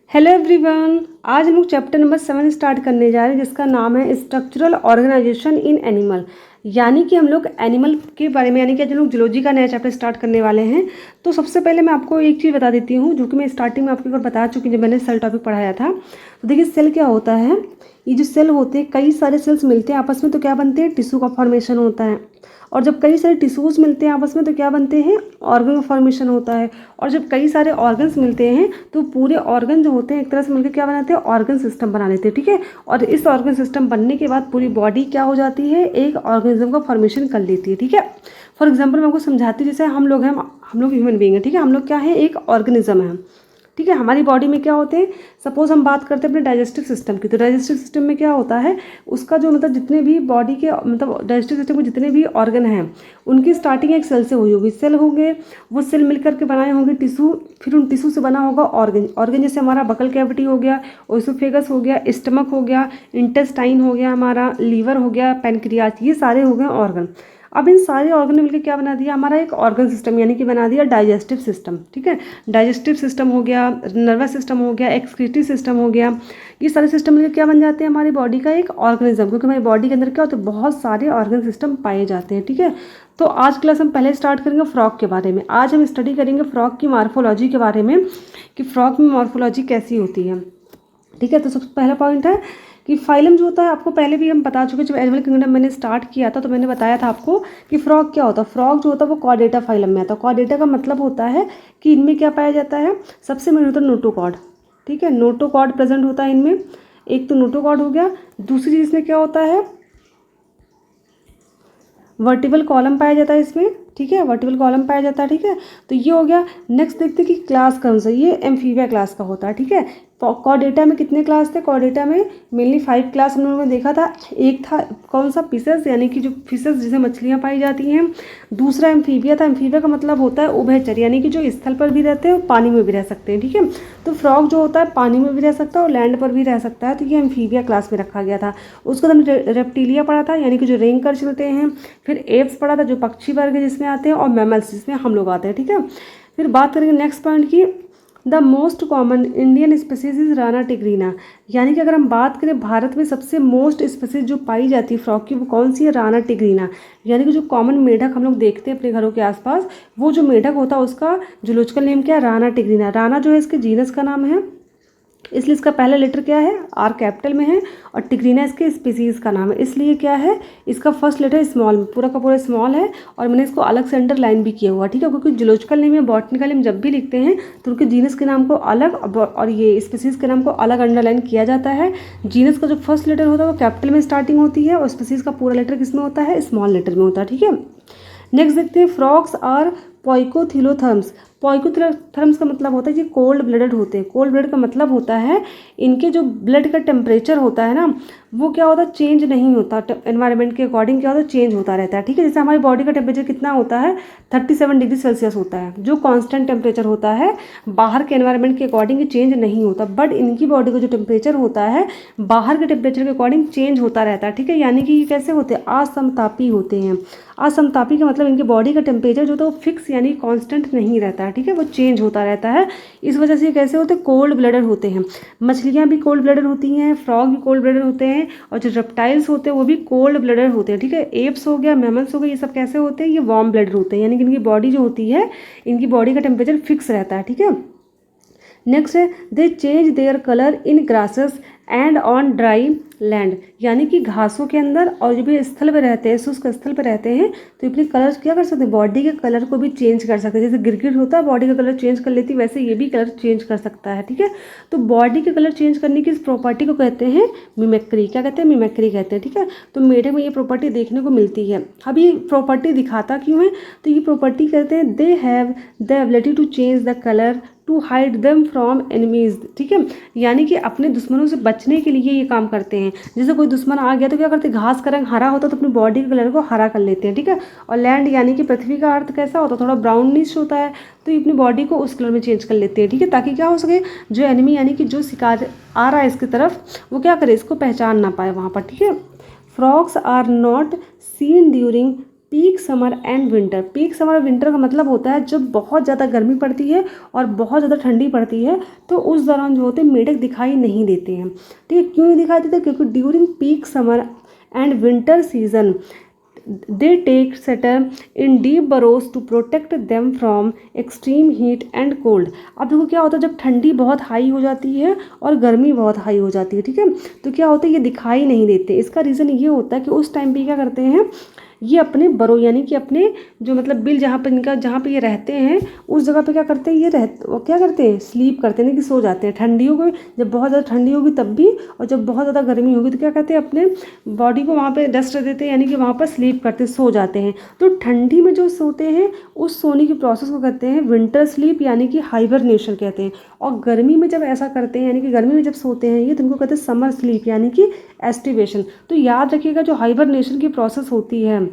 Hello everyone, आज हम लोग चैप्टर नंबर 7 स्टार्ट करने जा रहे हैं जिसका नाम है स्ट्रक्चरल ऑर्गेनाइजेशन इन एनिमल। यानी कि हम लोग एनिमल के बारे में यानी कि आज हम लोग जूलॉजी का नया चैप्टर स्टार्ट करने वाले हैं। तो सबसे पहले मैं आपको एक चीज़ बता देती हूँ जो कि मैं स्टार्टिंग में आपको एक बार बता चुकी हूँ जब मैंने सेल टॉपिक पढ़ाया था। तो देखिए सेल क्या होता है, ये जो सेल होते हैं कई सारे सेल्स मिलते हैं आपस में तो क्या बनते हैं, टिश्यू का फॉर्मेशन होता है। और जब कई सारे टिश्यूज़ मिलते हैं आपस में तो क्या बनते हैं, ऑर्गन का फॉर्मेशन होता है। और जब कई सारे ऑर्गन्स मिलते हैं तो पूरे ऑर्गन जो होते हैं एक तरह से मिलकर क्या बनाते हैं, ऑर्गन सिस्टम बना लेते हैं। ठीक है, और इस ऑर्गन सिस्टम बनने के बाद पूरी बॉडी क्या हो जाती है, एक ऑर्गेनिज्म का फॉर्मेशन कर लेती है। ठीक है, फॉर एग्जाम्पल मैं आपको समझाती हूँ, जैसे हम लोग ह्यूमन बींग है। ठीक है, हम लोग क्या है, एक ऑर्गेनिज्म है। ठीक है, हमारी बॉडी में क्या होते हैं, सपोज हम बात करते हैं अपने डाइजेस्टिव सिस्टम की, तो डाइजेस्टिव सिस्टम में क्या होता है, उसका जो जितने भी बॉडी के डाइजेस्टिव सिस्टम में जितने भी ऑर्गन हैं उनकी स्टार्टिंग एक सेल से हुई होगी। सेल होंगे, वो सेल मिलकर के बनाए होंगे टिश्यू, फिर उन टिश्यू से बना होगा ऑर्गन। ऑर्गन जैसे हमारा बकल कैविटी हो गया, ओसोफेगस हो गया, स्टमक हो गया, इंटेस्टाइन हो गया, हमारा लीवर हो गया, पैनक्रियाज, ये सारे हो गए ऑर्गन। अब इन सारे ऑर्गन ने मिलकर क्या बना दिया, हमारा एक ऑर्गन सिस्टम, यानी कि बना दिया डाइजेस्टिव सिस्टम। ठीक है, डाइजेस्टिव सिस्टम हो गया, नर्वस सिस्टम हो गया, एक्सक्रीटिव सिस्टम हो गया, ये सारे सिस्टम मिलकर क्या बन जाते हैं, हमारी बॉडी का एक ऑर्गेनिज्म। क्योंकि हमारी बॉडी के अंदर क्या होता है, बहुत सारे ऑर्गन सिस्टम पाए जाते हैं। ठीक है, तो आज क्लास हम पहले स्टार्ट करेंगे फ्रॉग के बारे में। आज हम स्टडी करेंगे फ्रॉग की मॉर्फोलॉजी के बारे में कि फ्रॉग में मॉर्फोलॉजी कैसी होती है। ठीक है, तो सबसे पहला पॉइंट है कि फाइलम जो होता है, आपको पहले भी हम बता चुके, जब एनिमल किंगडम मैंने स्टार्ट किया था तो मैंने बताया था आपको कि फ्रॉग क्या होता है। फ्रॉग जो होता है वो कॉर्डेटा फाइलम में आता है। कॉर्डेटा का मतलब होता है कि इनमें क्या पाया जाता है, सबसे मेन होता है नोटोकॉर्ड। ठीक है, नोटोकॉर्ड प्रेजेंट होता है इनमें, एक तो नोटोकॉर्ड हो गया, दूसरी चीज़ इसमें क्या होता है, वर्टिबल कॉलम पाया जाता है इसमें। ठीक है, वर्टिबल कॉलम पाया जाता है। ठीक है, तो ये हो गया। नेक्स्ट देखते हैं कि क्लास कौन सा, ये एम्फीबिया क्लास का होता है। ठीक है, कॉर्डेटा में कितने क्लास थे, कॉर्डेटा में मेनली 5 क्लास हम लोगों ने देखा था। एक था कौन सा, फिशेस, यानी कि जो फिशेस जिसे मछलियाँ पाई जाती हैं। दूसरा एम्फीबिया था। एम्फीबिया का मतलब होता है उभयचर, यानी कि जो स्थल पर भी रहते हैं और पानी में भी रह सकते हैं। ठीक है, तो फ्रॉग जो होता है पानी में भी रह सकता है और लैंड पर भी रह सकता है, तो ये एम्फीबिया क्लास में रखा गया था। उसको हमने रेप्टिलिया पढ़ा था, यानी कि जो रेंग कर चलते हैं। फिर एप्स पढ़ा था जो पक्षी वर्ग है जिसमें आते हैं, और मैमल्स जिसमें हम लोग आते हैं। ठीक है, फिर बात करेंगे नेक्स्ट पॉइंट की, the most common Indian species is Rana tigrina. यानी कि अगर हम बात करें भारत में सबसे मोस्ट स्पीसीज जो पाई जाती है फ्रॉग की, वो कौन सी है, राना टिग्रीना। यानी कि जो कॉमन मेढक हम लोग देखते हैं अपने घरों के आसपास, वो जो मेढक होता है उसका जूलॉजिकल नेम क्या है, राना टिग्रीना। राना जो है इसके जीनस का नाम है, इसलिए इसका पहला लेटर क्या है, आर कैपिटल में है, और टिग्रीना इसके स्पीसीज़ का नाम है, इसलिए क्या है, इसका फर्स्ट लेटर स्मॉल में, पूरा का पूरा स्मॉल है। और मैंने इसको अलग से अंडरलाइन भी किया हुआ। ठीक है, क्योंकि जूलॉजिकल नेम या बॉटनिकल नेम जब भी लिखते हैं तो उनके जीनस के नाम को अलग और ये स्पीसीज़ के नाम को अलग अंडरलाइन किया जाता है। जीनस का जो फर्स्ट लेटर होता है वो कैपिटल में स्टार्टिंग होती है, और स्पीसीज़ का पूरा लेटर किस में होता है, स्मॉल लेटर में होता है। ठीक है, नेक्स्ट देखते हैं, फ्रॉग्स आर पोइकोथिलोथर्म्स। पोइकोथिलोथर्म्स का मतलब होता है ये कोल्ड ब्लडेड होते हैं। कोल्ड ब्लड का मतलब होता है इनके जो ब्लड का टेम्परेचर होता है ना, वो क्या होता है, चेंज नहीं होता, एनवायरनमेंट के अकॉर्डिंग क्या होता है, चेंज होता रहता है। ठीक है, जैसे हमारी बॉडी का टेम्परेचर कितना होता है, 37 डिग्री सेल्सियस होता है, जो कांस्टेंट टेम्परेचर होता है, बाहर के एनवायरनमेंट के अकॉर्डिंग ये चेंज नहीं होता। बट इनकी बॉडी का जो टेम्परेचर होता है बाहर के टेम्परेचर के अकॉर्डिंग चेंज होता रहता है। ठीक है, यानी कि ये कैसे होते हैं, असमतापी होते हैं। असमतापी का मतलब इनकी बॉडी का टेम्परेचर जो होता है वो फिक्स यानी कांस्टेंट नहीं रहता है। ठीक है, वो चेंज होता रहता है। इस वजह से ये कैसे होते हैं, कोल्ड ब्लडेड होते हैं। मछलियाँ भी कोल्ड ब्लडेड होती हैं, फ्रॉग भी कोल्ड ब्लडेड होते हैं, और जो रेप्टाइल्स होते हैं वो भी कोल्ड ब्लडेड होते हैं। ठीक है, एप्स हो गया, मैमल्स हो गए, ये सब कैसे होते हैं, ये वार्म ब्लडेड होते हैं, यानी कि इनकी बॉडी जो होती है, इनकी बॉडी का टेम्परेचर फिक्स रहता है। ठीक है, नेक्स्ट है, दे change their colour in grasses and on dry land. यानी कि घासों के अंदर और जो भी स्थल पे रहते हैं, शुष्क स्थल पे रहते हैं, तो अपने कलर क्या कर सकते हैं, बॉडी के कलर को भी चेंज कर सकते हैं। जैसे गिरगिट होता है बॉडी का कलर चेंज कर लेती है, वैसे ये भी कलर चेंज कर सकता है। ठीक है, तो बॉडी के कलर चेंज करने की इस प्रॉपर्टी को कहते हैं मिमिक्री। क्या कहते हैं, मिमिक्री कहते हैं। ठीक है, तो मेढक में ये प्रॉपर्टी देखने को मिलती है। अब ये प्रॉपर्टी दिखाता क्यों है, तो ये प्रॉपर्टी कहते हैं they have the ability to change the colour to hide them from enemies. ठीक है, यानी कि अपने दुश्मनों से बचने के लिए ये काम करते हैं। जैसे कोई दुश्मन आ गया तो क्या करते हैं, घास का रंग हरा होता है तो अपनी बॉडी के कलर को हरा कर लेते हैं। ठीक है, और लैंड यानी कि पृथ्वी का अर्थ कैसा होता है, थोड़ा ब्राउनिश होता है, तो ये अपनी बॉडी को उस कलर में चेंज कर लेते हैं। ठीक है, ताकि क्या हो सके, जो एनिमी यानी कि जो शिकार आ रहा है इसकी तरफ, वो क्या करे, इसको पहचान ना पाए वहाँ पर। ठीक है, frogs are not seen during peak summer and winter. Peak summer और विंटर का मतलब होता है जब बहुत ज़्यादा गर्मी पड़ती है और बहुत ज़्यादा ठंडी पड़ती है, तो उस दौरान जो होते हैं मेढक दिखाई नहीं देते हैं। ठीक है, क्यों नहीं दिखाई देते? क्योंकि during peak summer and winter season they take settle in deep burrows to protect them from extreme heat and cold. अब देखो क्या होता है, जब ठंडी बहुत हाई हो जाती है और गर्मी बहुत हाई हो जाती है, ठीक है, तो क्या होता है, ये दिखाई नहीं देते। इसका रीज़न ये होता है कि उस टाइम पे क्या करते हैं, ये अपने बरो यानी कि अपने जो मतलब बिल जहाँ पर इनका जहाँ पे ये रहते हैं उस जगह पे क्या करते हैं, वो क्या करते हैं, स्लीप करते हैं, कि सो जाते हैं। ठंडियों को जब बहुत ज़्यादा ठंडी होगी तब भी, और जब बहुत ज़्यादा गर्मी होगी तो क्या करते हैं, अपने बॉडी को वहाँ पे रेस्ट देते हैं, यानी कि वहाँ पर स्लीप करते, सो जाते हैं। तो ठंडी में जो सोते हैं उस सोने की प्रोसेस को कहते हैं विंटर स्लीप, यानी कि हाइबरनेशन कहते हैं। और गर्मी में जब ऐसा करते हैं, यानी कि गर्मी में जब सोते हैं ये, तो उनको कहते हैं समर स्लीप, यानी कि एस्टिवेशन। तो याद रखिएगा, जो हाइबरनेशन की प्रोसेस होती है,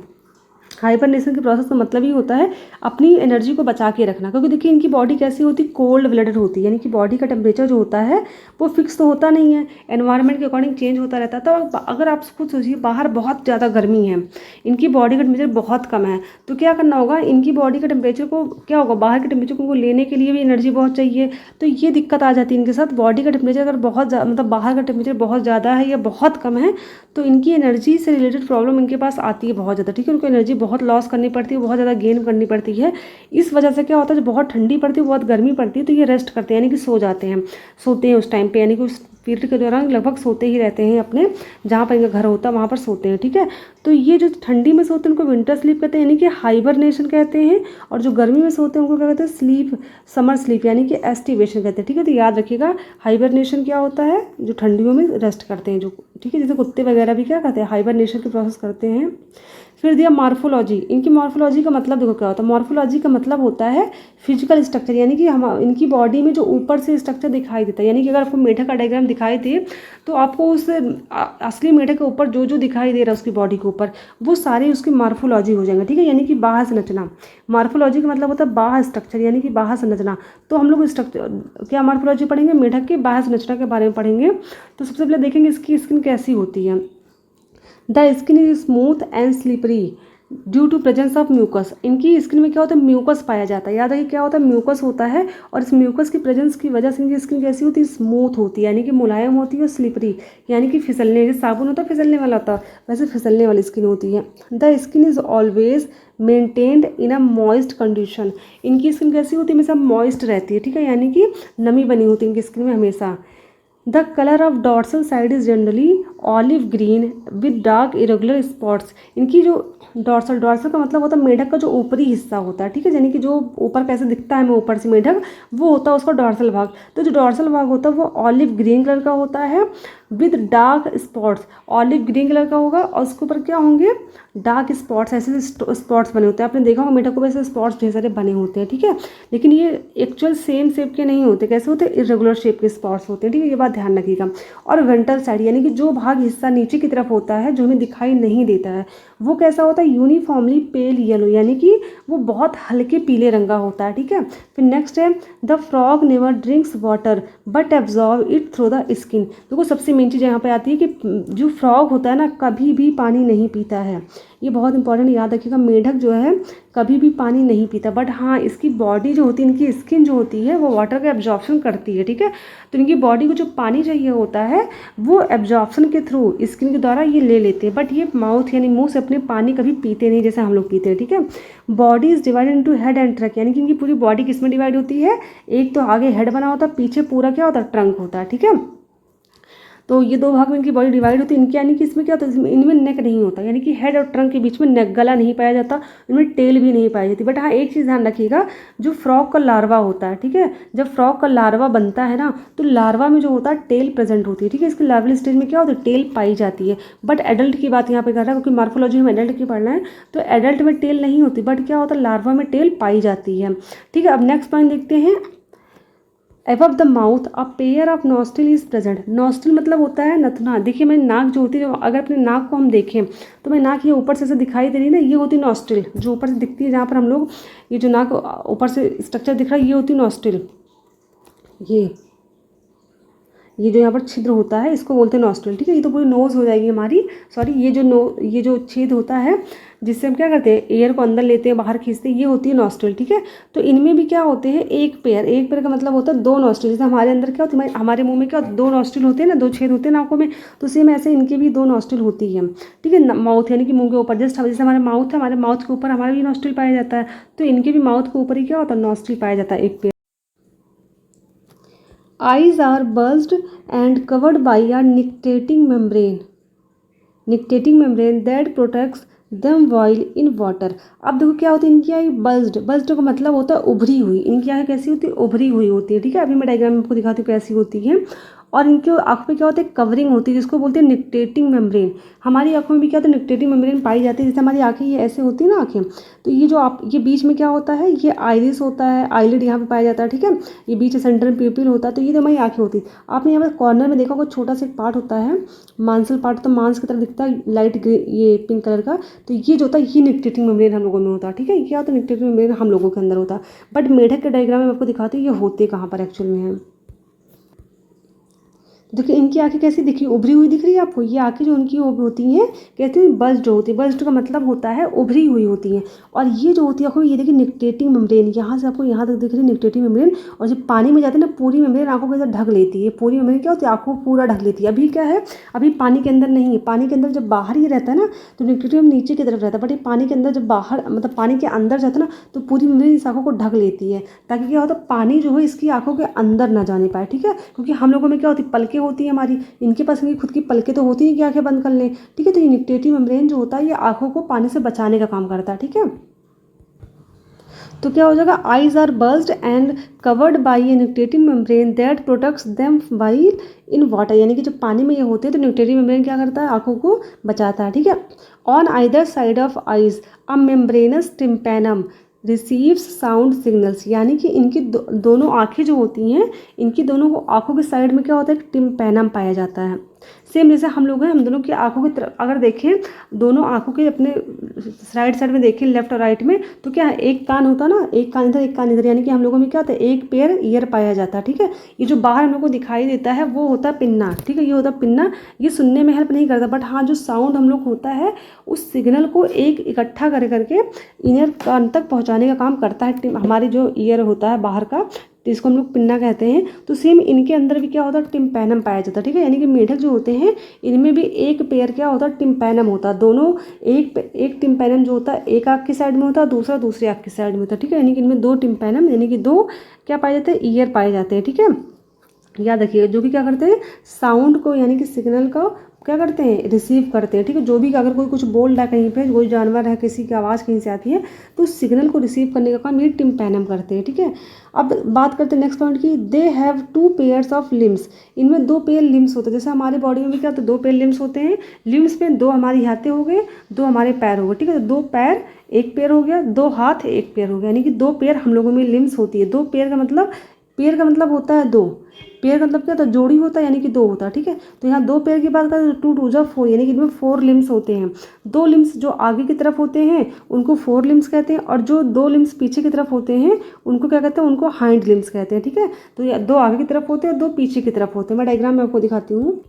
हाइबरनेशन की प्रोसेस का मतलब ही होता है अपनी एनर्जी को बचा के रखना। क्योंकि देखिए इनकी बॉडी कैसी होती है, कोल्ड ब्लडेड होती है, यानी कि बॉडी का टेम्परेचर जो होता है वो फिक्स तो होता नहीं है, एनवायरनमेंट के अकॉर्डिंग चेंज होता रहता है। तो अगर आप खुद सोचिए बाहर बहुत ज़्यादा गर्मी है, इनकी बॉडी का टेम्परेचर बहुत कम है, तो क्या करना होगा, इनकी बॉडी का टेम्परेचर को क्या होगा, बाहर के टेम्परेचर को लेने के लिए भी एनर्जी बहुत चाहिए। तो ये दिक्कत आ जाती है इनके साथ। बॉडी का टेम्परेचर अगर बहुत मतलब बाहर का टेम्परेचर बहुत ज़्यादा है या बहुत कम है, तो इनकी एनर्जी से रिलेटेड प्रॉब्लम इनके पास आती है बहुत ज़्यादा। ठीक है, उनको एनर्जी बहुत लॉस करनी पड़ती है, बहुत ज़्यादा गेन करनी पड़ती है। इस वजह से क्या होता है, जब बहुत ठंडी पड़ती है, बहुत गर्मी पड़ती है, तो ये रेस्ट करते हैं, यानी कि सो जाते हैं, सोते हैं उस टाइम पे, यानी कि उस पीरियड के दौरान लगभग सोते ही रहते हैं, अपने जहाँ पर इनका घर होता है वहाँ पर सोते हैं। ठीक है, तो ये जो ठंडी में सोते हैं उनको विंटर स्लीप कहते हैं, यानी कि हाइबरनेशन कहते हैं। और जो गर्मी में सोते हैं उनको क्या कहते हैं, स्लीप, समर स्लीप, यानी कि एस्टिवेशन कहते हैं। ठीक है, तो याद रखिएगा हाइबरनेशन क्या होता है, जो ठंडियों में रेस्ट करते हैं जो, ठीक है, जैसे कुत्ते वगैरह भी क्या करते हैं, हाइबरनेशन की प्रोसेस करते हैं। फिर दिया मॉर्फोलॉजी। इनकी मॉर्फोलॉजी का मतलब देखो क्या होता है, मॉर्फोलॉजी का मतलब होता है फिजिकल स्ट्रक्चर, यानी कि हम इनकी बॉडी में जो ऊपर से स्ट्रक्चर दिखाई देता है, यानी कि अगर आपको मेढक का डायग्राम दिखाई दे तो आपको उस असली मेढक के ऊपर जो जो दिखाई दे रहा है उसकी बॉडी के ऊपर, वो सारी उसकी मॉर्फोलॉजी हो जाएंगे। ठीक है, यानी कि बाह्य संरचना। मॉर्फोलॉजी का मतलब होता है बाह्य स्ट्रक्चर, यानी कि बाह्य संरचना। तो हम लोग स्ट्रक्चर क्या मॉर्फोलॉजी पढ़ेंगे, मेढक के बाह्य संरचना के बारे में पढ़ेंगे। तो सबसे पहले देखेंगे इसकी स्किन कैसी होती है। The skin is smooth and slippery due to presence of mucus. इनकी स्किन में क्या होता है, म्यूकस पाया जाता है। याद रखिए क्या होता है, म्यूकस होता है, और इस म्यूकस की प्रेजेंस की वजह से इनकी स्किन कैसी होती है, स्मूथ होती है, यानी कि मुलायम होती है, और स्लिपरी यानी कि फिसलने, जैसे साबुन होता है फिसलने वाला होता है, वैसे फिसलने वाली स्किन होती है। The skin is always maintained in a moist condition. इनकी स्किन कैसी होती है, हमेशा मॉइस्ट रहती है। ठीक है, यानी कि नमी बनी होती है इनकी स्किन में हमेशा। The colour of dorsal side is generally olive green with dark irregular spots. इनकी जो डॉर्सल का मतलब होता है मेढक का जो ऊपरी हिस्सा होता है। ठीक है, यानी कि जो ऊपर कैसे दिखता है हमें ऊपर से मेढक, वो होता है उसका डॉर्सल भाग। तो जो डॉर्सल भाग होता है वो ऑलिव ग्रीन कलर का होता है with dark spots. Olive green colour का होगा और उसके ऊपर क्या होंगे, डार्क स्पॉट्स, ऐसे स्पॉट्स बने होते हैं। आपने देखा होगा मेढक को वैसे स्पॉट्स ढेर सारे बने होते हैं। ठीक है, लेकिन ये एक्चुअल सेम शेप के नहीं होते, कैसे होते हैं, इरेगुलर शेप के स्पॉट्स होते हैं। ठीक है, ये बात ध्यान रखिएगा। और वेंट्रल साइड यानी कि जो भाग हिस्सा नीचे की तरफ होता है जो हमें दिखाई नहीं देता है, वो कैसा होता है, यूनिफॉर्मली पेल येलो, यानी कि वो बहुत हल्के पीले रंग का होता है। ठीक है, फिर नेक्स्ट है the frog never drinks water but absorb it through the skin. देखो सबसे मेन चीज़ यहाँ पे आती है कि जो फ्रॉग होता है ना, कभी भी पानी नहीं पीता है। ये बहुत इंपॉर्टेंट याद रखिएगा, मेढक जो है कभी भी पानी नहीं पीता, बट हाँ इसकी बॉडी जो होती है, इनकी स्किन जो होती है वो वाटर का एब्जॉर्प्शन करती है। ठीक है, तो इनकी बॉडी को जो पानी चाहिए होता है वो एब्जॉर्प्शन के थ्रू स्किन के द्वारा ये ले लेते हैं, बट ये माउथ यानी मुंह से अपने पानी कभी पीते नहीं जैसे हम लोग पीते हैं। ठीक है, body is divided into head and trunk, यानी कि इनकी पूरी बॉडी किस में डिवाइड होती है, एक तो आगे हेड बना होता है, पीछे पूरा क्या होता है, ट्रंक होता है। ठीक है, तो ये दो भाग में इनकी बॉडी डिवाइड होती है। इनके यानी कि इसमें क्या होता है, इनमें नेक नहीं होता, यानी कि हेड और ट्रंक के बीच में नेक, गला नहीं पाया जाता, इनमें टेल भी नहीं पाई जाती। बट हाँ एक चीज़ ध्यान रखिएगा, जो फ्रॉग का लार्वा होता है, ठीक है, जब फ्रॉग का लार्वा बनता है ना, तो लार्वा में जो होता है टेल प्रेजेंट होती है। ठीक है, इसके लार्वल स्टेज में क्या होता है, टेल पाई जाती है। बट एडल्ट की बात यहाँ पे कर रहा है, क्योंकि मॉर्फोलॉजी में एडल्ट की पढ़ना है, तो एडल्ट में टेल नहीं होती, बट क्या होता है, लार्वा में टेल पाई जाती है। ठीक है, अब नेक्स्ट पॉइंट देखते हैं। Above the mouth a pair of nostril is present. Nostril मतलब होता है नथना। देखिए मैं नाक जो होती है, अगर अपने नाक को हम देखें तो मैं नाक ये ऊपर से दिखाई दे रही है ना, ये होती नॉस्ट्रिल, जो ऊपर से दिखती है, जहाँ पर हम लोग ये जो नाक ऊपर से स्ट्रक्चर दिख रहा है ये होती नॉस्ट्रिल। ये जो यहाँ पर छिद्र होता है इसको बोलते हैं नॉस्ट्रिल, ठीक है। ये तो पूरी नोज़ हो जाएगी हमारी, सॉरी ये जो छेद होता है जिससे हम क्या करते हैं एयर को अंदर लेते हैं बाहर खींचते हैं, ये होती है नॉस्ट्रिल, ठीक है। तो इनमें भी क्या होते हैं एक पेयर का मतलब होता है दो नॉस्ट्रिल। जैसे हमारे अंदर क्या होता है, हमारे मुंह में क्या होता है, दो नॉस्ट्रिल होते हैं ना, दो छेद होते हैं नाकों में, तो सेम ऐसे इनके भी दो नॉस्ट्रिल होती है, ठीक है। माउथ यानी कि मुंह के ऊपर, जैसे हमारे माउथ है, हमारे माउथ के ऊपर हमारा भी नॉस्ट्रिल पाया जाता है, तो इनके भी माउथ के ऊपर ही क्या होता है नॉस्ट्रिल पाया जाता है एक pair. Eyes are bulged and covered by a nictitating membrane that protects them while in water. अब देखो क्या होता है, इनकी आई बल्ज्ड का मतलब होता है उभरी हुई, इनकी आँखें कैसी होती है, उभरी हुई होती है, ठीक है। अभी मैं डायग्राम में आपको दिखाती हूँ कैसी होती है। और इनके आँख पे क्या होता है कवरिंग होती है जिसको बोलते हैं निक्टेटिंग मेम्ब्रेन। हमारी आँखों में भी क्या होता है निक्टेटिंग मेम्ब्रेन पाई जाती है। जैसे हमारी आँखें ये ऐसे होती है ना आँखें, तो ये जो ये बीच में क्या होता है, ये आइरिस होता है, आईलिड यहाँ पे पाया जाता है, ठीक है। ये बीच में सेंटर में प्यूपिल होता है, तो ये तो हमारी आँखें होती है। आपने यहाँ पर कॉर्नर में देखा होगा छोटा सा एक पार्ट होता है, मांसल पार्ट, तो मांस की तरफ दिखता है लाइट ग्रीन, ये पिंक कलर का, तो ये जो होता है ये निक्टेटिंग मेम्ब्रेन हम लोगों में होता है, ठीक है। ये क्या होता है निक्टेटिंग मेम्ब्रेन हम लोगों के अंदर होता है। बट मेढक के डायग्राम में आपको दिखाती हूँ ये होते कहाँ पर एक्चुअल में है। देखिए इनकी आंखें कैसी दिख रही, उभरी हुई दिख रही है आपको। ये आंखें जो उनकी होती हैं कहते हैं बल्ज्ड होती है। बल्ज्ड का मतलब होता है उभरी हुई होती हैं। और ये जो होती है आंखों, ये देखिए निक्टेटिंग मेम्ब्रेन, यहाँ से आपको यहाँ तक दिख रही है निक्टेटिंग मेम्ब्रेन। और जब पानी में जाते हैं ना पूरी मेम्ब्रेन आंखों को ढक लेती है। पूरी मेम्ब्रेन क्या होती है आंखों को पूरा ढक लेती है। अभी क्या है, अभी पानी के अंदर नहीं है, पानी के अंदर जब बाहर ही रहता है ना तो निक्टेटिंग नीचे की तरफ रहता है। बट ये पानी के अंदर जब बाहर मतलब पानी के अंदर जाता है ना तो पूरी मेम्ब्रेन इस आंखों को ढक लेती है, ताकि क्या होता है पानी जो है इसकी आंखों के अंदर ना जाने पाए, ठीक है। क्योंकि हम लोगों में क्या होती है पलकें होती है हमारी, इनके पास इनकी खुद की पलकें तो होती हैं कि आंखें बंद कर लें, ठीक है। तो ये निक्टेटिंग मेम्ब्रेन जो होता है ये आंखों को पानी से बचाने का काम करता है, ठीक है। तो क्या हो जाएगा, eyes are bulged and covered by a nictitating membrane that protects them while in water. यानी कि जब पानी में ये होते हैं तो निक्टेटिंग मेम्ब्रेन क्या करता है आंखों को बचाता है, ठीक है। On either side of eyes a membranes tympanum receives sound signals. यानी कि इनकी दोनों आँखें जो होती हैं, इनकी दोनों को आँखों के साइड में क्या होता है टिम्पैनम पाया जाता है। सेम जैसे हम लोग हैं, हम दोनों की आँखों की तरफ अगर देखें, दोनों आँखों के अपने साइड में देखें लेफ्ट और राइट में, तो क्या है एक कान होता ना, एक कान इधर एक कान इधर, यानी कि हम लोगों में क्या होता है एक पेयर ईयर पाया जाता है, ठीक है। ये जो बाहर हम लोग को दिखाई देता है वो होता है पिन्ना, ठीक है। ये होता है पिन्ना, ये सुनने में हेल्प नहीं करता, बट हाँ जो साउंड हम लोग होता है उस सिग्नल को एक इकट्ठा कर करके इनर कान तक पहुँचाने का काम करता है हमारी जो ईयर होता है बाहर का, तो इसको हम लोग पिन्ना कहते हैं। तो सेम इनके अंदर भी क्या होता है टिम्पैनम पाया जाता है, ठीक है। यानी कि मेढक जो होते हैं इनमें भी एक पेयर क्या होता है टिम्पैनम होता है। दोनों एक टिम्पैनम जो होता है एक आँख की साइड में होता है, दूसरा दूसरी आँख की साइड में होता है, ठीक है। यानी कि इनमें दो टिम्पैनम यानी कि दो क्या पाए जाते हैं ईयर पाए जाते हैं, ठीक है। याद रखिएगा, जो कि क्या करते हैं साउंड को यानी कि सिग्नल का क्या करते हैं रिसीव करते हैं, ठीक है। जो भी अगर कोई कुछ बोल रहा है कहीं पे, कोई जानवर है, किसी की आवाज़ कहीं से आती है, तो उस सिग्नल को रिसीव करने का काम ये टिम्पैनम करते हैं, ठीक है। अब बात करते हैं नेक्स्ट पॉइंट की, they have 2 pairs of limbs. इनमें 2 पेयर लिम्स होते हैं। जैसे हमारे बॉडी में क्या होता है 2 पेयर लिम्स होते हैं। लिम्स में 2 हमारी हाथे हो गए, 2 हमारे पैर हो गए, ठीक है। तो 2 पैर एक पेयर हो गया, 2 हाथ एक पेयर हो गया, यानी कि 2 पेयर हम लोगों में लिम्स होती है। 2 पेयर का मतलब होता है 2, पेयर का मतलब क्या होता है जोड़ी होता है, यानी कि 2 होता है, ठीक है। तो यहाँ 2 पेयर की बात करें तो 2 2 4, यानी कि इनमें 4 लिम्स होते हैं। 2 लिम्स जो आगे की तरफ होते हैं उनको 4 लिम्स कहते हैं, और जो 2 लिम्स पीछे की तरफ होते हैं उनको क्या कहते हैं, उनको हाइंड लिम्स कहते हैं, ठीक है। तो ये 2 आगे की तरफ होते हैं, 2 पीछे की तरफ होते हैं। मैं डायग्राम में आपको दिखाती हूँ।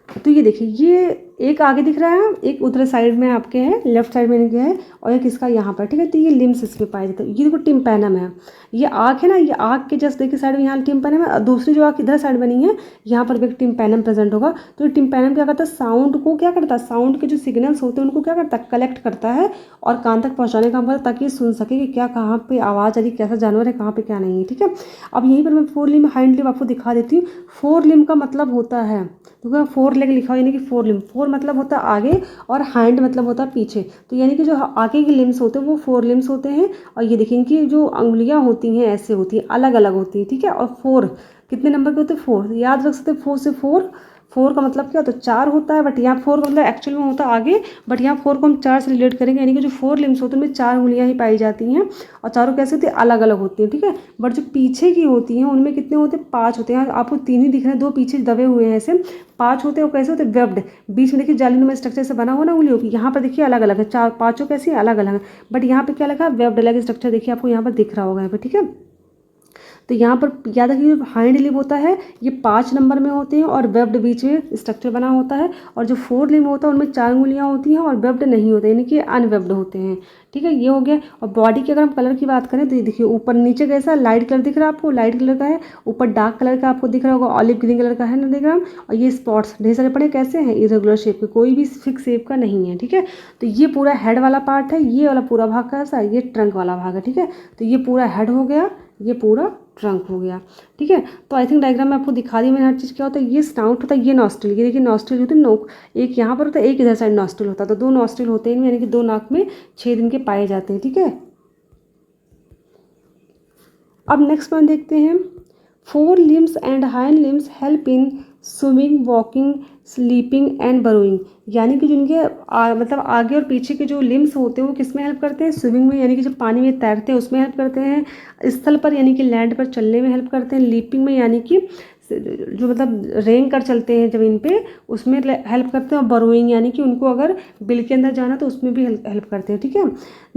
तो ये देखिए, ये एक आगे दिख रहा है, एक उधर साइड में आपके है, लेफ्ट साइड में इनके है, और एक इसका यहाँ पर, ठीक है। तो ये लिम्स इसमें पाए जाते हैं। ये देखो टिम्पैनम है, ये आँख है ना, ये आँख के जस्ट देखिए साइड में यहाँ टिम्पैनम है, और दूसरी जो आँख इधर साइड बनी है यहाँ पर भी एक टिम्पैनम प्रेजेंट होगा। तो ये टिम्पैनम क्या करता है साउंड को क्या करता है, साउंड के जो सिग्नल्स होते हैं उनको क्या करता है कलेक्ट करता है और कान तक पहुँचाने का काम करता है, ताकि सुन सके कि क्या कहाँ पर आवाज़ आ रही, कैसा जानवर है, कहाँ पर क्या नहीं है, ठीक है। अब यहीं पर मैं 4 लिम्ब हाइंड लिम्ब आपको दिखा देती हूँ। 4 लिम्ब का मतलब होता है, तो 4 लेग लिखा हो यानी कि 4 लिम्ब। 4 मतलब होता है आगे और हाइंड मतलब होता है पीछे। तो यानी कि जो आगे के लिम्स होते हैं वो 4 लिम्स होते हैं। और ये देखिए इनकी जो अंगुलियां होती हैं ऐसे होती हैं, अलग अलग होती हैं, ठीक है। और 4 कितने नंबर के होते हैं 4, याद रख सकते हैं 4 से 4 का मतलब क्या होता है 4 होता है, बट यहाँ 4 का मतलब एक्चुअल में होता है आगे, बट यहाँ 4 को हम 4 से रिलेट करेंगे, यानी कि जो 4 लिम्स होते हैं उनमें 4 उंगलियाँ ही पाई जाती हैं, और चारों कैसे होती है अलग अलग होती हैं, ठीक है। बट जो पीछे की होती हैं उनमें कितने होते हैं 5 होते हैं। आपको 3 ही दिख रहे हैं, 2 पीछे दबे हुए हैं ऐसे, 5 होते हैं। वो कैसे होते हैं वेब्ड, बीच में देखिए जालीनुमा स्ट्रक्चर से बना हुआ ना उंगलियों की, यहाँ पर देखिए अलग अलग है, 4 5 कैसे अलग अलग है, बट यहाँ पे क्या लगा वेब्ड अलग स्ट्रक्चर देखिए आपको यहाँ पर दिख रहा होगा यहाँ पर, ठीक है। तो यहाँ पर याद रखिए जो हाइंड लिम्ब होता है ये 5 नंबर में होते हैं और वेब्ड बीच में स्ट्रक्चर बना होता है, और जो फोर लिम्ब होता है उनमें 4 उंगलियाँ होती हैं और वेब्ड नहीं होते, यानी कि अनवेब्ड होते हैं। ठीक है, ये हो गया। और बॉडी की अगर हम कलर की बात करें तो ये देखिए ऊपर नीचे कैसा लाइट कलर दिख रहा है आपको, लाइट कलर का है, ऊपर डार्क कलर का आपको दिख रहा होगा, ऑलिव ग्रीन कलर का है ना दिख रहा, और ये स्पॉट्स ढेर सारे पड़े कैसे हैं, इरेगुलर शेप के, कोई भी फिक्स शेप का नहीं है। ठीक है, तो ये पूरा हेड वाला पार्ट है, ये वाला पूरा भाग कैसा है, ये ट्रंक वाला भाग है। ठीक है, तो ये पूरा हेड हो गया, ये पूरा ट्रंक हो गया। ठीक है, तो आई थिंक डायग्राम में आपको दिखा दी मैंने हर चीज़। क्या होता है, ये स्नाउट होता है, ये नॉस्ट्रिल, ये देखिए नॉस्ट्रिल होते हैं, नोक एक यहाँ पर होता है, एक इधर साइड नॉस्ट्रिल होता है, तो 2 नॉस्ट्रिल होते हैं, यानी कि 2 नाक में छेद इनके पाए जाते हैं। ठीक है, अब नेक्स्ट पॉइंट देखते हैं। 4 limbs and hind limbs help in swimming, walking, sleeping and burrowing, यानी कि जिनके मतलब आगे और पीछे के जो लिम्स होते हैं वो किस में हेल्प करते हैं, स्विमिंग में, यानी कि जब पानी में तैरते हैं उसमें हेल्प करते हैं, स्थल पर यानी कि लैंड पर चलने में हेल्प करते हैं, लीपिंग में यानी कि जो मतलब रेंग कर चलते हैं ज़मीन पे उसमें हेल्प करते हैं, और बरोइंग यानी कि उनको अगर बिल के अंदर जाना तो उसमें भी हेल्प करते हैं। ठीक है,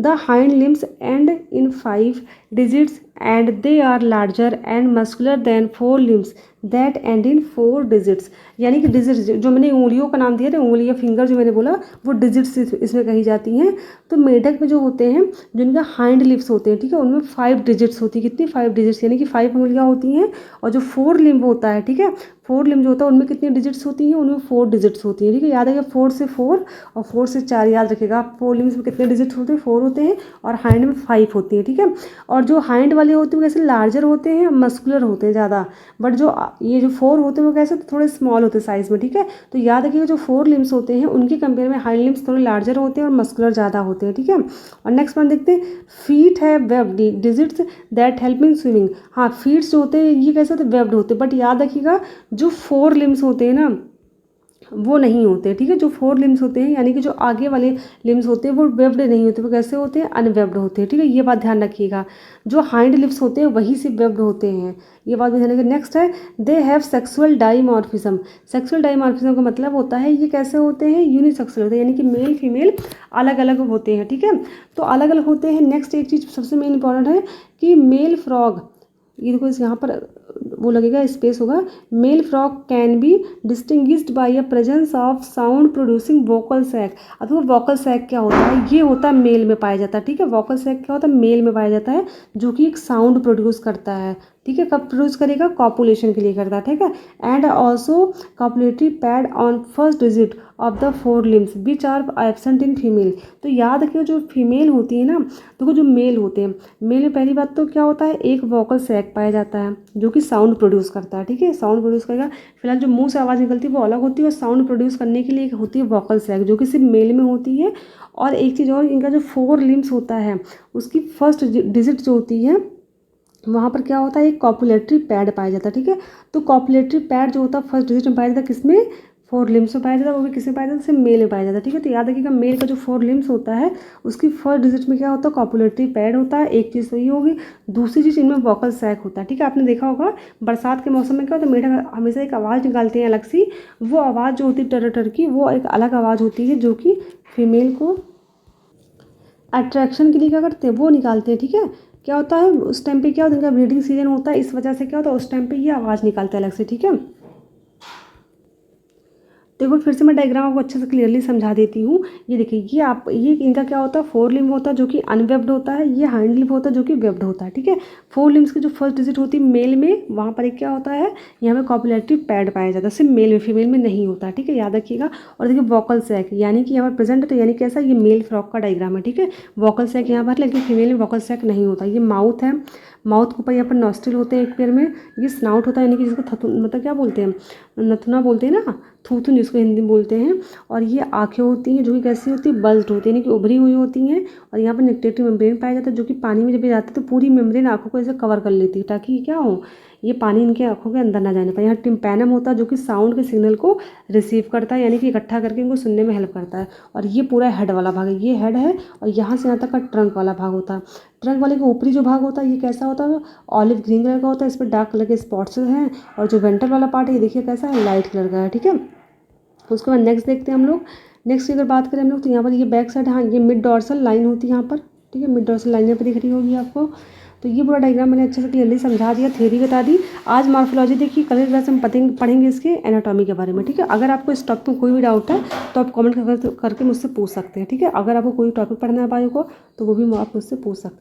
the hind limbs end in 5 digits and they are larger and muscular than 4 limbs that end in 4 digits, यानी कि डिजिट्स जो मैंने उंगलियों का नाम दिया था, उंगलियां फिंगर जो मैंने बोला वो डिजिट्स इसमें कही जाती हैं। तो मेढक में जो होते हैं जिनका हाइंड लिप्स होते हैं, ठीक है, उनमें 5 डिजिट्स होती है, कितनी 5 डिजिट्स, यानी कि 5 उंगलियां होती हैं, और जो 4 लिम्ब होता है, ठीक है, 4 लिम्ब जो होता है उनमें कितनी डिजिट्स होती हैं, उनमें 4 डिजिट्स होती हैं। ठीक है, याद है 4 से 4 और 4 से 4 याद रखिएगा। 4 लिम्स में कितने डिजिट्स होते हैं, 4 होते हैं, और हाइंड में 5 होती हैं। ठीक है, और जो हाइंड वाले होते हैं कैसे लार्जर होते हैं, मस्कुलर होते हैं ज़्यादा, बट जो ये जो 4 होते हैं वो कैसे थोड़े स्मॉल होते हैं साइज़ में। ठीक है, तो याद रखिएगा जो 4 लिम्स होते हैं उनके कंपेयर में हाइंड लिम्स थोड़े लार्जर होते हैं और मस्कुलर ज़्यादा होते हैं। ठीक है, और नेक्स्ट वन देखते हैं। फीट है webbed digits that help in swimming, हाँ फीट्स जो होते हैं ये कैसे होते हैं, वेब्ड होते हैं, बट याद रखिएगा जो 4 लिम्स होते हैं ना वो नहीं होते। ठीक है, जो 4 लिम्स होते हैं यानी कि जो आगे वाले लिम्स होते हैं वो वेब्ड नहीं होते, वो कैसे होते हैं, अनवेब्ड होते हैं। ठीक है, ये बात ध्यान रखिएगा। जो हाइंड लिप्स होते हैं वही से वेब्ड होते हैं, ये बात भी ध्यान रखिएगा। नेक्स्ट है they have sexual dimorphism. Sexual dimorphism का मतलब होता है ये कैसे होते हैं, यूनिसेक्सुअल होते हैं, यानी कि मेल फीमेल अलग अलग होते हैं। ठीक है, तो अलग अलग होते हैं। नेक्स्ट एक चीज़ सबसे मेन इंपॉर्टेंट है कि मेल फ्रॉग, ये देखो इस यहाँ पर वो लगेगा स्पेस होगा, male frog can be distinguished by a presence of sound producing vocal sac. अब वो वोकल सैक क्या होता है, ये होता है मेल में पाया जाता है। ठीक है, वोकल सैक क्या होता है, मेल में पाया जाता है, जो कि एक साउंड प्रोड्यूस करता है। ठीक है, कब प्रोड्यूस करेगा, कॉपुलेशन के लिए करता है। ठीक है, and also copulatory pad on first digit of the 4 limbs which are absent in female. तो याद रखिए जो फीमेल होती है ना, देखो जो मेल होते हैं, मेल में पहली बात तो क्या होता है, एक वोकल सैक पाया जाता है जो कि साउंड प्रोड्यूस करता है। ठीक है, साउंड प्रोड्यूस करेगा। फिलहाल जो मुंह से आवाज़ निकलती है वो अलग होती है, और साउंड प्रोड्यूस करने के लिए एक होती है वोकल सैक जो कि सिर्फ मेल में होती है। और एक चीज़ और, इनका जो 4 लिम्स होता है उसकी फर्स्ट डिजिट जो होती है वहाँ पर क्या होता है, एक कॉपुलेटरी पैड पाया जाता है। ठीक है, तो कॉपुलेटरी पैड जो होता है फर्स्ट डिजिट में पाया जाता है, किसमें, 4 लिम्स में पाया जाता है, वो भी किसमें पाया जाता है, सिर्फ मेल में पाया जाता है। ठीक है, तो याद रखिएगा मेल का जो 4 लिम्स होता है उसकी फर्स्ट डिजिट में क्या होता है, कॉपुलेटरी पैड होता है। एक चीज़ तो ये होगी, दूसरी चीज़ इनमें वोकल सैक होता है। ठीक है, आपने देखा होगा बरसात के मौसम में क्या होता है, मेढक हमेशा एक आवाज़ निकालते हैं अलग सी, वो आवाज़ जो होती है टर टर की, वो एक अलग आवाज़ होती है जो कि फीमेल को अट्रैक्शन के लिए क्या करते हैं, वो निकालते हैं। ठीक है, क्या होता है उस टाइम पे, क्या होता है इनका ब्रीडिंग सीजन होता है, इस वजह से क्या होता है उस टाइम पे ये आवाज़ निकालते हैं अलग से। ठीक है, देखो फिर से मैं डायग्राम आपको अच्छे से क्लियरली समझा देती हूँ। ये देखिए ये इनका क्या होता है, 4 लिम्ब होता है जो कि अनवेब्ड होता है, ये हाइंड लिम्ब होता है जो कि वेब्ड होता है। ठीक है, 4 लिम्स की जो फर्स्ट डिजिट होती है मेल में, वहाँ पर एक क्या होता है, यहाँ पे कॉपुलेटरी पैड पाया जाता है, सिर्फ मेल में, फीमेल में नहीं होता। ठीक है, याद रखिएगा। और देखिए वोकल सैक यानी कि यहाँ पर प्रेजेंट है, तो यानी कैसा, ये मेल फ्रॉक का डायग्राम है। ठीक है, वोकल सैक यहाँ पर, लेकिन फीमेल में वोकल सैक नहीं होता। ये माउथ है, माउथ के ऊपर यहाँ पर नॉस्ट्रिल होते हैं एक पेयर में, ये स्नाउट होता है यानी कि जिसको मतलब क्या बोलते हैं, नथुना बोलते हैं ना, थूथुन जिसको हिंदी में बोलते हैं। और ये आँखें होती हैं जो कि कैसी होती है, बल्ज्ड होती है, यानी कि उभरी हुई होती हैं। और यहाँ पर निक्टेटरी मेम्ब्रेन पाया जाता है जो कि पानी में जब ये जाता है तो पूरी मेम्ब्रेन आँखों को ऐसे कवर कर लेती है, ताकि क्या हो, ये पानी इनके आँखों के अंदर ना जाने पाए। यहाँ टिम्पैनम होता है जो कि साउंड के सिग्नल को रिसीव करता है, यानी कि इकट्ठा करके इनको सुनने में हेल्प करता है। और ये पूरा हेड वाला भाग है, ये हेड है, और यहाँ से यहाँ तक का ट्रंक वाला भाग होता है। ट्रंक वाले का ऊपरी जो भाग होता है ये कैसा होता है, ऑलिव ग्रीन कलर का होता है, इस पर डार्क कलर के स्पॉट्स हैं। और जो वेंटर वाला पार्ट है ये देखिए कैसा है, लाइट कलर का है। ठीक है, उसके बाद नेक्स्ट देखते हैं हम लोग। नेक्स्ट की अगर बात करें हम लोग तो यहाँ पर ये बैक साइड, हाँ ये मिड डॉर्सल लाइन होती है यहाँ पर। ठीक है, मिड डॉर्सल लाइन यहाँ पर दिख रही होगी आपको। तो ये पूरा डायग्राम मैंने अच्छे से क्लियरली समझा दिया, थ्योरी बता दी। आज मॉर्फोलॉजी देखिए, कल क्लास हम पढ़ेंगे इसके एनाटॉमी के बारे में, ठीक है। अगर आपको इस टॉपिक में कोई भी डाउट है तो आप कमेंट करके मुझसे पूछ सकते हैं, ठीक है। अगर आपको कोई टॉपिक पढ़ना है बायो को तो वो भी आप मुझसे पूछ सकते हैं।